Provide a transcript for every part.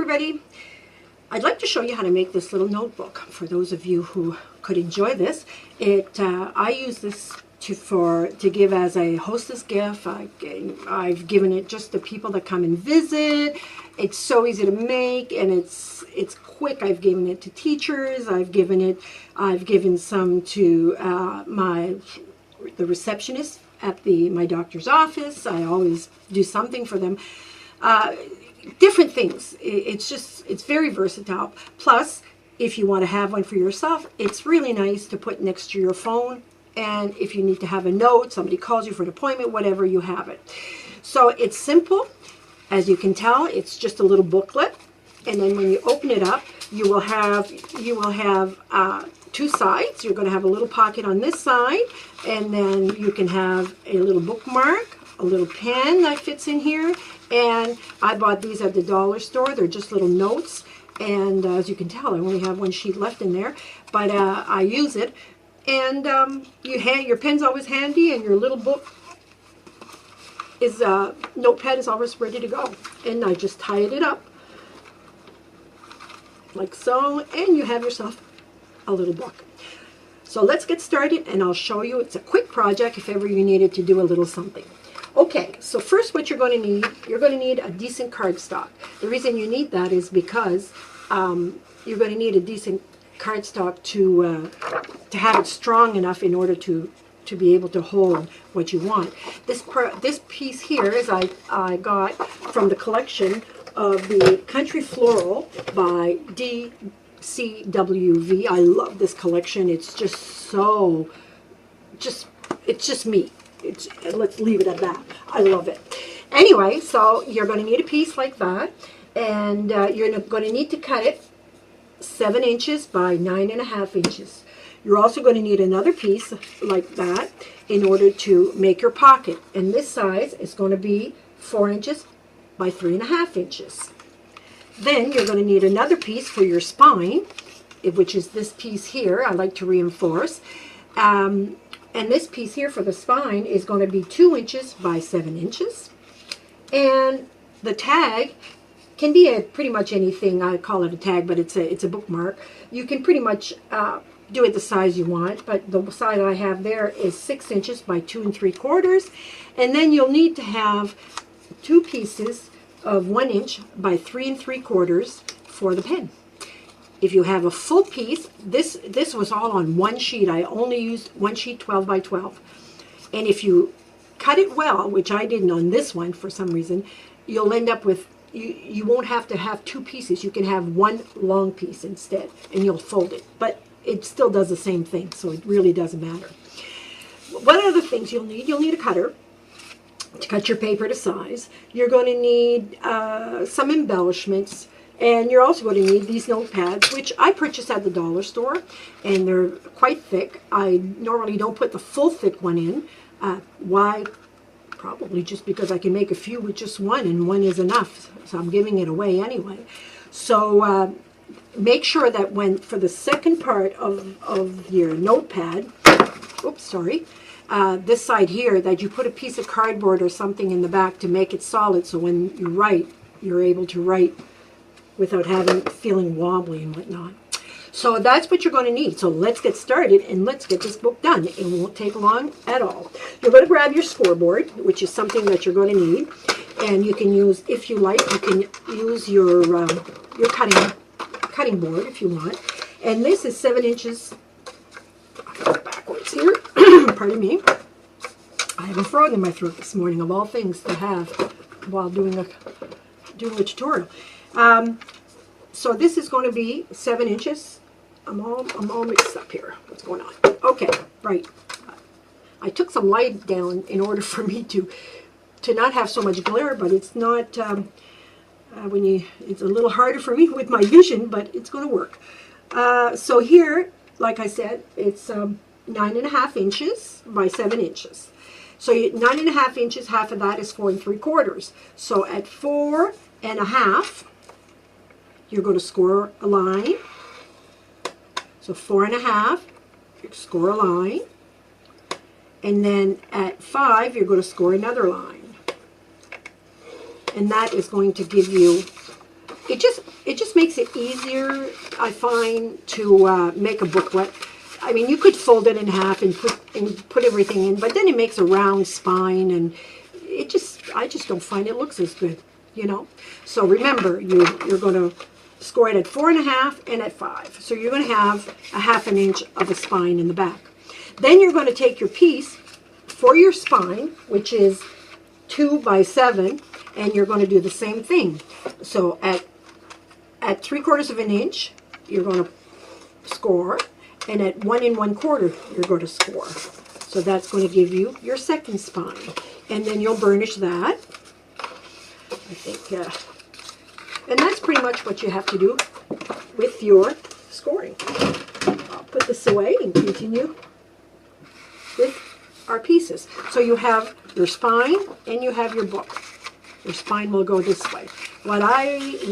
everybody. I'd like to show you how to make this little notebook for those of you who could enjoy this. I use this to give as a hostess gift. I've given it just to people that come and visit. It's so easy to make and it's quick. I've given it to teachers. I've given some to the receptionist at my doctor's office. I always do something for them. Different things. It's very versatile. Plus, if you want to have one for yourself, it's really nice to put next to your phone. And if you need to have a note, somebody calls you for an appointment, whatever, you have it. So it's simple. As you can tell, it's just a little booklet. And then when you open it up, you will have two sides. You're going to have a little pocket on this side, and then you can have a little bookmark, a little pen that fits in here. And I bought these at the dollar store. They're just little notes. And as you can tell, I only have one sheet left in there, but I use it. And your pen's always handy, and your little book notepad is always ready to go. And I just tied it up like so, and you have yourself a little book. So let's get started, and I'll show you. It's a quick project if ever you needed to do a little something. Okay, so first what you're going to need a decent cardstock. The reason you need that is because you're going to need a decent cardstock to have it strong enough in order to be able to hold what you want. This piece here is I got from the collection of the Country Floral by DCWV. I love this collection. It's just so, it's just me. Let's leave it at that. I love it. Anyway, so you're going to need a piece like that, and you're going to need to cut it 7 inches by 9.5 inches. You're also going to need another piece like that in order to make your pocket, and this size is going to be 4 inches by 3.5 inches. Then you're going to need another piece for your spine, which is this piece here. I like to reinforce. And this piece here for the spine is going to be 2 inches by 7 inches. And the tag can be pretty much anything. I call it a tag, but it's a bookmark. You can pretty much do it the size you want, but the size I have there is 6 inches by 2 3/4. And then you'll need to have 2 pieces of 1 inch by 3 3/4 for the pen. If you have a full piece, this was all on one sheet. I only used one sheet 12 by 12. And if you cut it well, which I didn't on this one for some reason, you'll end up with, you won't have to have 2 pieces. You can have one long piece instead, and you'll fold it. But it still does the same thing, so it really doesn't matter. What other things you'll need? You'll need a cutter to cut your paper to size. You're going to need some embellishments. And you're also going to need these notepads, which I purchased at the dollar store, and they're quite thick. I normally don't put the full thick one in. Why? Probably just because I can make a few with just one, and one is enough. So I'm giving it away anyway. So make sure that for the second part of your notepad, oops, sorry, this side here, that you put a piece of cardboard or something in the back to make it solid, so when you write, you're able to write without feeling wobbly and whatnot. So that's what you're going to need. So let's get started and let's get this book done. It won't take long at all. You're going to grab your scoreboard, which is something that you're going to need, and you can use, if you like, you can use your cutting board if you want. And this is 7 inches. I'll go backwards here. Pardon me. I have a frog in my throat this morning, of all things to have while doing a tutorial. So this is going to be 7 inches. I'm all mixed up here. What's going on? Okay, right. I took some light down in order for me to not have so much glare, but it's not it's a little harder for me with my vision, but it's going to work. So here, like I said, it's 9.5 inches by 7 inches. So 9.5 inches, half of that is 4 3/4. So at 4.5. You're going to score a line. So 4.5, you score a line. And then at 5, you're going to score another line. And that is going to give you, makes it easier, I find, to make a booklet. I mean, you could fold it in half and put everything in, but then it makes a round spine, and I just don't find it looks as good, you know. So remember, you're going to score it at 4.5 and at 5. So you're going to have a 1/2 inch of a spine in the back. Then you're going to take your piece for your spine, which is 2 by 7, and you're going to do the same thing. So at 3/4 of an inch, you're going to score, and at 1 1/4, you're going to score. So that's going to give you your second spine, and then you'll burnish that. I think, and that's pretty much what you have to do with your scoring. I'll put this away and continue with our pieces. So you have your spine and you have your book. Your spine will go this way. What I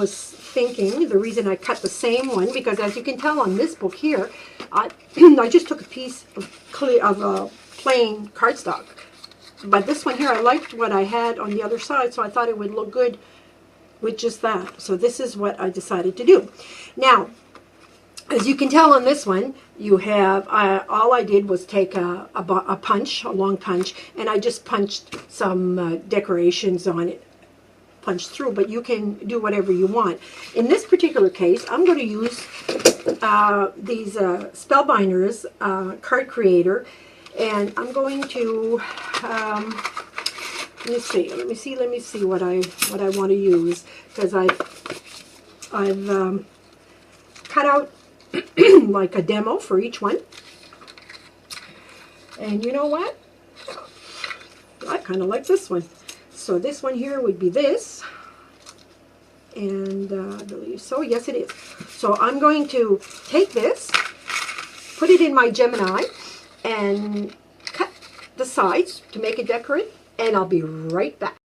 was thinking, the reason I cut the same one, because as you can tell on this book here, I just took a piece of plain cardstock. But this one here, I liked what I had on the other side, so I thought it would look good with just that. So this is what I decided to do. Now, as you can tell on this one, you have, all I did was take a long punch, and I just punched some decorations on it, punched through, but you can do whatever you want. In this particular case, I'm going to use these Spellbinders card creator, and I'm going to, let me see what I want to use, because I've cut out like a demo for each one. And you know what? I kind of like this one. So this one here would be this. And I believe so. Yes, it is. So I'm going to take this, put it in my Gemini, and cut the sides to make it decorate. And I'll be right back.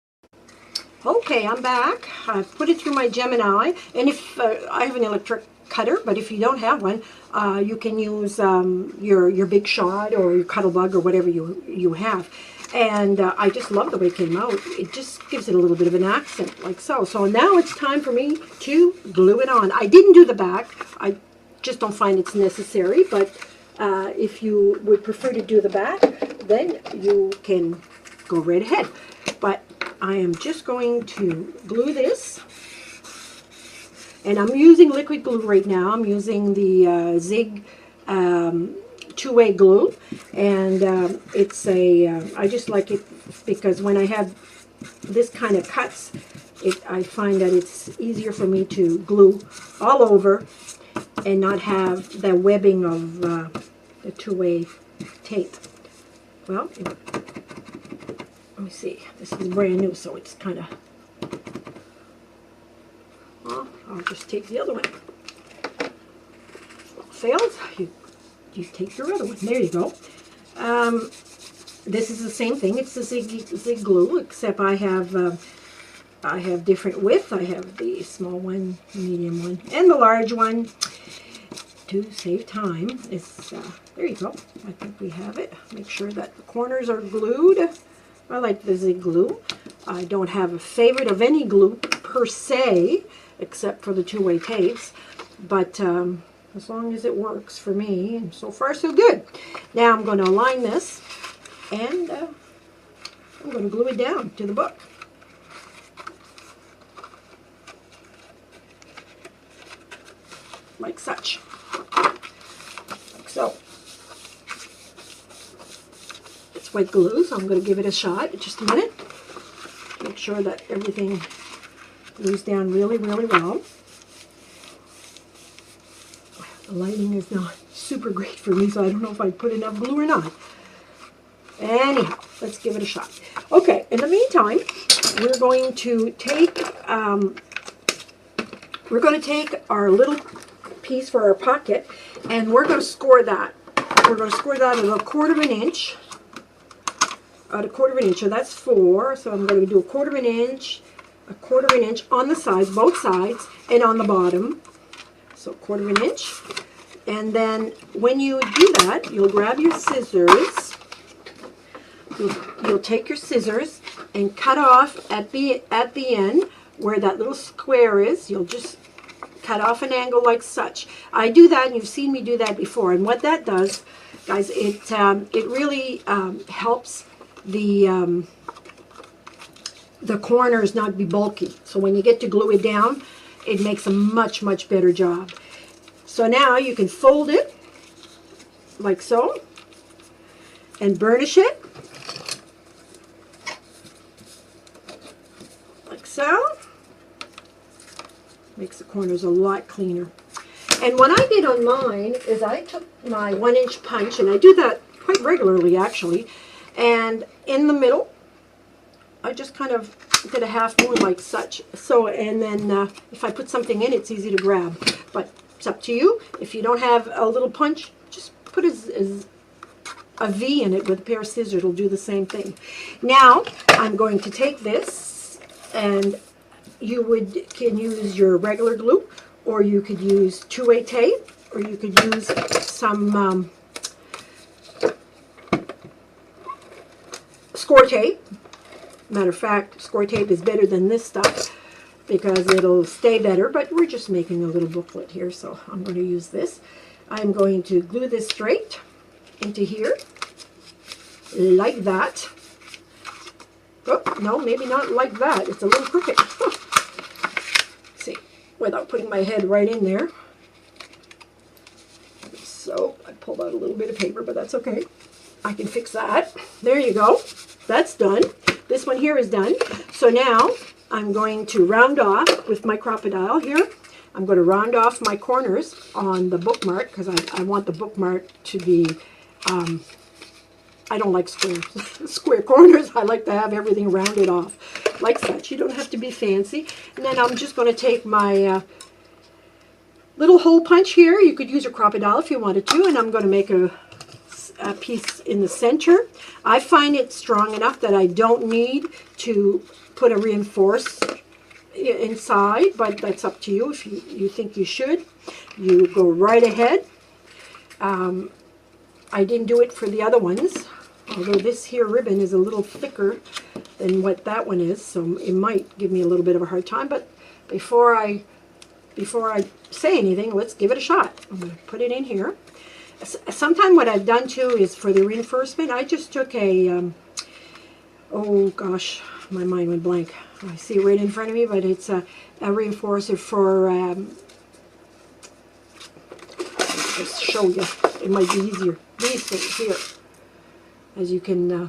Okay, I'm back. I've put it through my Gemini. And if I have an electric cutter, but if you don't have one, you can use your Big Shot or your Cuttlebug or whatever you have. And I just love the way it came out. It just gives it a little bit of an accent, like so. So now it's time for me to glue it on. I didn't do the back. I just don't find it's necessary, but if you would prefer to do the back, then you can go right ahead. But I am just going to glue this. And I'm using liquid glue right now. I'm using the Zig two-way glue, and it's I just like it because when I have this kind of cuts, I find that it's easier for me to glue all over and not have the webbing of the two-way tape. Well, let me see. This is brand new, so it's kind of... Well, I'll just take the other one. Fails. You take your other one. There you go. This is the same thing. It's the Zig glue, except I have different width. I have the small one, the medium one, and the large one. To save time, there you go. I think we have it. Make sure that the corners are glued. I like the Zig glue. I don't have a favorite of any glue per se, except for the two-way tapes, but as long as it works for me, and so far so good. Now I'm going to align this, and I'm going to glue it down to the book. Like such. Like so. It's white glue, so I'm going to give it a shot in just a minute. Make sure that everything glues down really, really well. The lighting is not super great for me, so I don't know if I put enough glue or not. Anyhow, let's give it a shot. Okay, in the meantime, we're going to take our little piece for our pocket, and we're going to score that. We're going to score that at 1/4 inch. At 1/4 inch, so that's 4. So I'm going to do 1/4 inch, 1/4 inch on the sides, both sides, and on the bottom. So 1/4 inch. And then when you do that, you'll grab your scissors. You'll take your scissors and cut off at the end where that little square is. You'll just cut off an angle like such. I do that, and you've seen me do that before. And what that does, guys, it really helps the corners not be bulky. So when you get to glue it down, it makes a much, much better job. So now you can fold it like so and burnish it like so. Makes the corners a lot cleaner. And what I did on mine is I took my 1-inch punch, and I do that quite regularly actually, and in the middle I just kind of did a half moon like such. So, and then if I put something in, it's easy to grab. But it's up to you. If you don't have a little punch, just put a V in it with a pair of scissors. It'll do the same thing. Now I'm going to take this, and you can use your regular glue, or you could use 2-way tape, or you could use some score tape. Matter of fact, score tape is better than this stuff because it'll stay better, but we're just making a little booklet here, so I'm going to use this. I'm going to glue this straight into here, like that. Oh, no, maybe not like that. It's a little crooked. See, without putting my head right in there. So I pulled out a little bit of paper, but that's okay. I can fix that. There you go. That's done. This one here is done. So now I'm going to round off with my crocodile here. I'm going to round off my corners on the bookmark because I want the bookmark to be, I don't like square corners. I like to have everything rounded off like such. You don't have to be fancy. And then I'm just going to take my little hole punch here. You could use a crocodile if you wanted to, and I'm going to make a piece in the center. I find it strong enough that I don't need to put a reinforce inside, but that's up to you. If you think you should, you go right ahead. I didn't do it for the other ones, although this here ribbon is a little thicker than what that one is, so it might give me a little bit of a hard time. But before I say anything, let's give it a shot. I'm going to put it in here. Sometimes what I've done too is for the reinforcement, I just took a, oh gosh, my mind went blank. I see it right in front of me, but it's a reinforcer for, just show you, it might be easier. These things here, as you can, I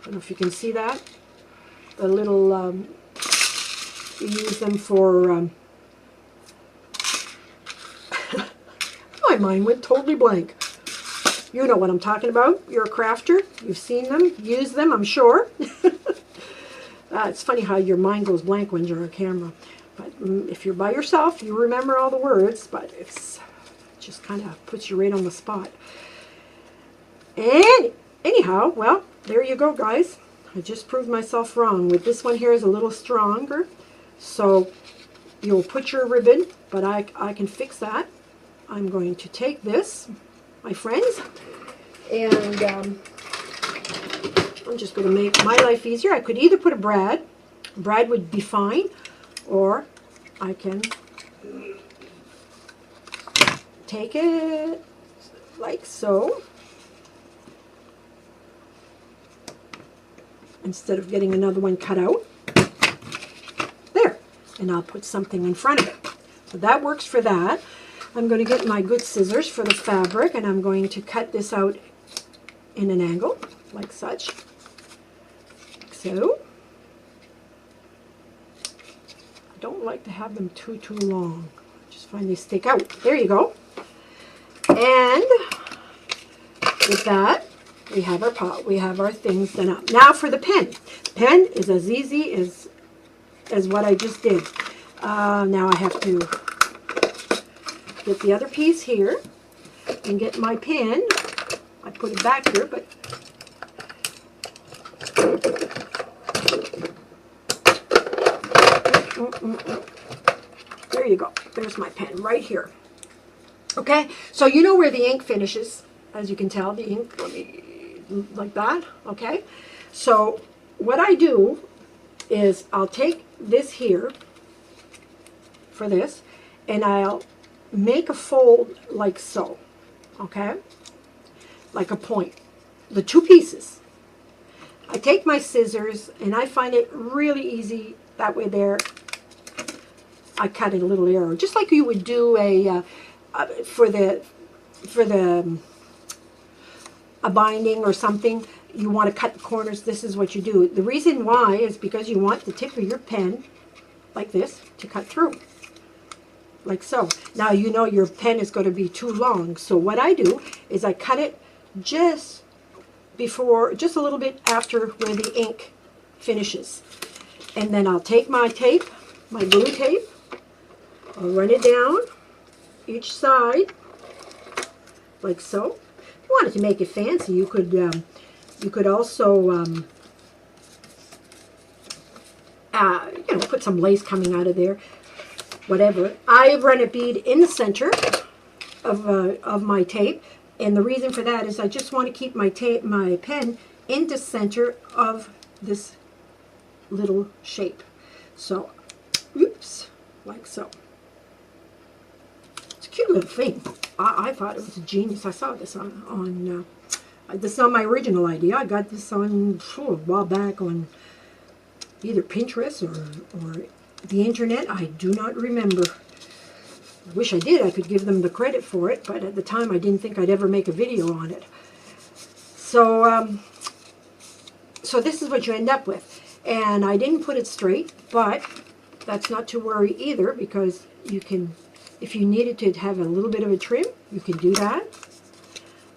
don't know if you can see that, the little, you use them for, my mind went totally blank. You know what I'm talking about. You're a crafter. You've seen them, used them, I'm sure. It's funny how your mind goes blank when you're on camera. But if you're by yourself, you remember all the words, but it's just kind of puts you right on the spot. And anyhow, well, there you go, guys. I just proved myself wrong. With this one here is a little stronger, so you'll put your ribbon, but I can fix that. I'm going to take this, my friends, and I'm just going to make my life easier. I could either put a brad would be fine, or I can take it like so, instead of getting another one cut out. There, and I'll put something in front of it. So that works for that. I'm going to get my good scissors for the fabric, and I'm going to cut this out in an angle, like such. Like so. I don't like to have them too long. I just find they stick out. There you go. And with that, we have our pot. We have our things done up. Now for the pen. The pen is as easy as what I just did. Now I have to get the other piece here and get my pen. I put it back here, but there you go. There's my pen right here. Okay, so you know where the ink finishes. As you can tell, the ink, like that. Okay, so what I do is I'll take this here for this, and I'll make a fold like so, okay? Like a point. The two pieces. I take my scissors, and I find it really easy that way there. I cut in a little arrow, just like you would do for the a binding or something. You want to cut the corners. This is what you do. The reason why is because you want the tip of your pen, like this, to cut through, like so. Now you know your pen is going to be too long, so what I do is I cut it just before, just a little bit after where the ink finishes, and then I'll take my tape, my glue tape, I'll run it down each side, like so. If you wanted to make it fancy, you could also put some lace coming out of there, whatever. I run a bead in the center of my tape, and the reason for that is I just want to keep my pen in the center of this little shape. So, oops, like so. It's a cute little thing. I thought it was a genius. I saw this on this is not my original idea. I got this on a while back on either Pinterest or the internet. I do not remember. I wish I did. I could give them the credit for it, but at the time I didn't think I'd ever make a video on it. So, so this is what you end up with. And I didn't put it straight, but that's not to worry either, because you can, if you needed to have a little bit of a trim, you can do that.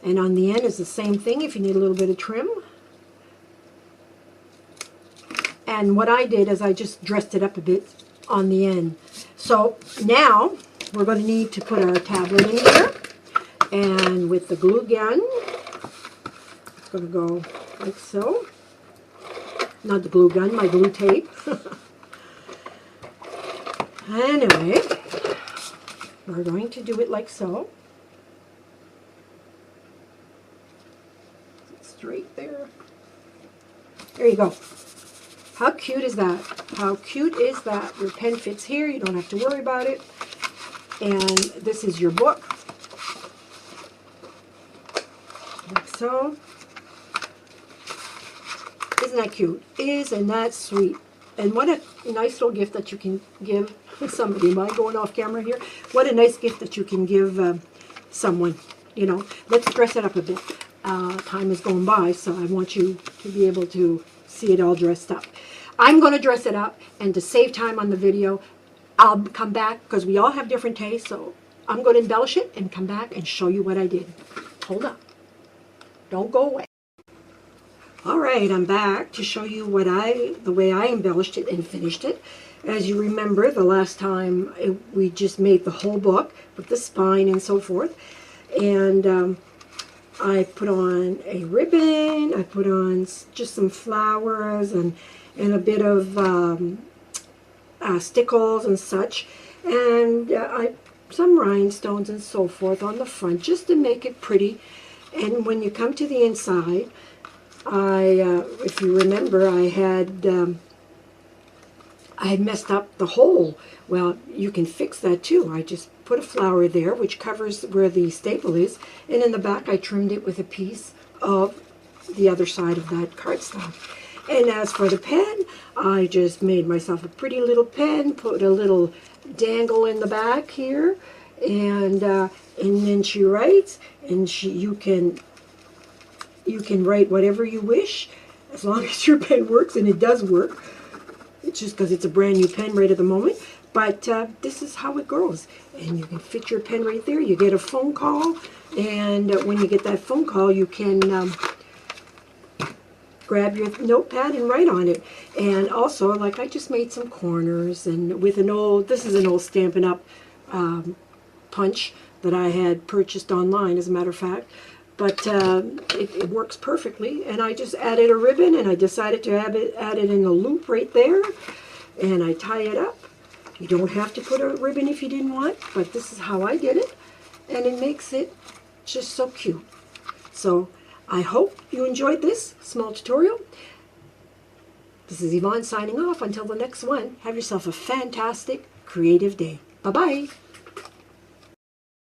And on the end is the same thing if you need a little bit of trim. And what I did is I just dressed it up a bit on the end. So now we're going to need to put our tablet in here. And with the glue gun, it's going to go like so. Not the glue gun, my glue tape. Anyway, we're going to do it like so. Straight there. There you go. How cute is that? How cute is that? Your pen fits here. You don't have to worry about it. And this is your book. Like so. Isn't that cute? Isn't that sweet? And what a nice little gift that you can give somebody. Am I going off camera here? What a nice gift that you can give someone. You know, let's dress it up a bit. Time is going by, so I want you to be able to see it all dressed up. I'm going to dress it up, and to save time on the video, I'll come back, because we all have different tastes, so I'm going to embellish it and come back and show you what I did. Hold up. Don't go away. Alright, I'm back to show you the way I embellished it and finished it. As you remember, the last time we just made the whole book with the spine and so forth. And I put on a ribbon, I put on just some flowers and a bit of stickles and such. And some rhinestones and so forth on the front just to make it pretty. And when you come to the inside, if you remember, I had messed up the hole. Well, you can fix that too. I just put a flower there, which covers where the staple is, and in the back I trimmed it with a piece of the other side of that cardstock. And as for the pen, I just made myself a pretty little pen, put a little dangle in the back here, and then she writes, and you can write whatever you wish, as long as your pen works, and it does work. It's just because it's a brand new pen right at the moment. But this is how it goes. And you can fit your pen right there. You get a phone call, and when you get that phone call, you can grab your notepad and write on it. And also, like, I just made some corners, and with this is an old Stampin' Up! Punch that I had purchased online, as a matter of fact. But it works perfectly, and I just added a ribbon, and I decided to add it in a loop right there, and I tie it up. You don't have to put a ribbon if you didn't want, but this is how I did it, and it makes it just so cute. So I hope you enjoyed this small tutorial. This is Yvonne signing off. Until the next one, have yourself a fantastic, creative day. Bye-bye.